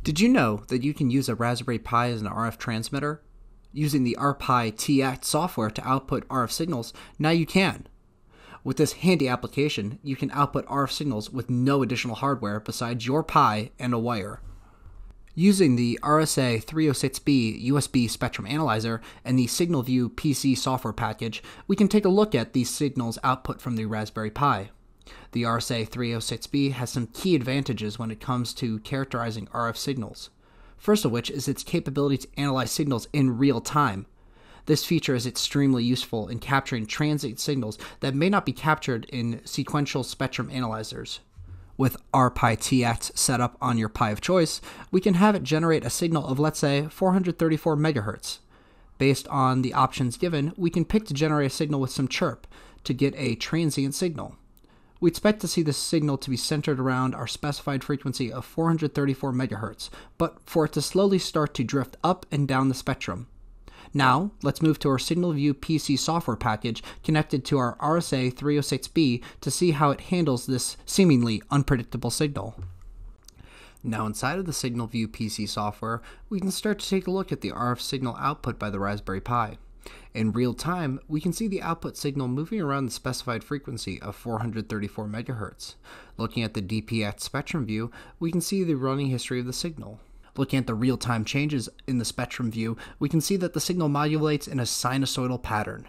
Did you know that you can use a Raspberry Pi as an RF transmitter? Using the RPi TX software to output RF signals, now you can. With this handy application, you can output RF signals with no additional hardware besides your Pi and a wire. Using the RSA306B USB spectrum analyzer and the SignalView PC software package, we can take a look at these signals output from the Raspberry Pi. The RSA306B has some key advantages when it comes to characterizing RF signals. First of which is its capability to analyze signals in real time. This feature is extremely useful in capturing transient signals that may not be captured in sequential spectrum analyzers. With RPi TX set up on your Pi of choice, we can have it generate a signal of, let's say, 434 MHz. Based on the options given, we can pick to generate a signal with some chirp to get a transient signal. We expect to see this signal to be centered around our specified frequency of 434 MHz, but for it to slowly start to drift up and down the spectrum. Now, let's move to our SignalView PC software package connected to our RSA306B to see how it handles this seemingly unpredictable signal. Now inside of the SignalView PC software, we can start to take a look at the RF signal output by the Raspberry Pi. In real time, we can see the output signal moving around the specified frequency of 434 MHz. Looking at the DPX spectrum view, we can see the running history of the signal. Looking at the real-time changes in the spectrum view, we can see that the signal modulates in a sinusoidal pattern.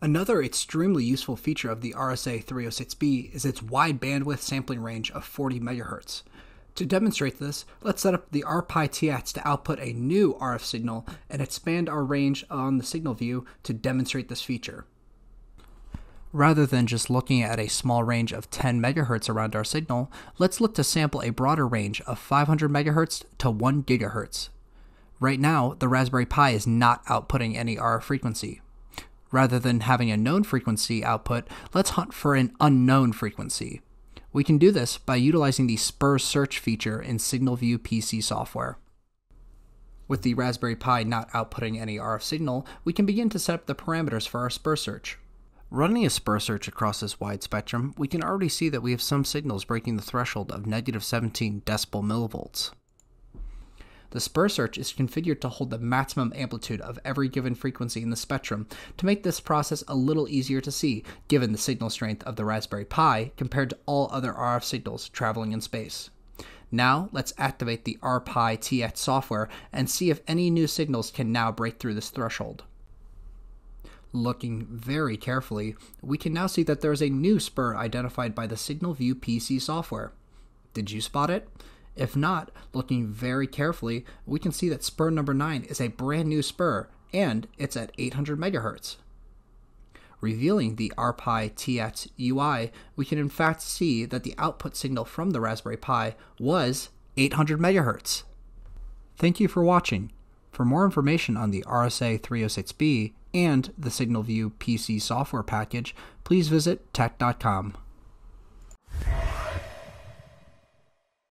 Another extremely useful feature of the RSA306B is its wide bandwidth sampling range of 40 MHz. To demonstrate this, let's set up the RPi TX to output a new RF signal and expand our range on the signal view to demonstrate this feature. Rather than just looking at a small range of 10 MHz around our signal, let's look to sample a broader range of 500 MHz to 1 GHz. Right now, the Raspberry Pi is not outputting any RF frequency. Rather than having a known frequency output, let's hunt for an unknown frequency. We can do this by utilizing the Spur search feature in SignalView PC software. With the Raspberry Pi not outputting any RF signal, we can begin to set up the parameters for our Spur search. Running a Spur search across this wide spectrum, we can already see that we have some signals breaking the threshold of -17 decibel millivolts. The Spur search is configured to hold the maximum amplitude of every given frequency in the spectrum to make this process a little easier to see, given the signal strength of the Raspberry Pi compared to all other RF signals traveling in space. Now, let's activate the RPi TX software and see if any new signals can now break through this threshold. Looking very carefully, we can now see that there is a new Spur identified by the SignalView PC software. Did you spot it? If not, looking very carefully, we can see that Spur number 9 is a brand new Spur, and it's at 800 MHz. Revealing the RPi TX UI, we can in fact see that the output signal from the Raspberry Pi was 800 MHz. Thank you for watching. For more information on the RSA306B and the SignalView PC software package, please visit Tekt.com.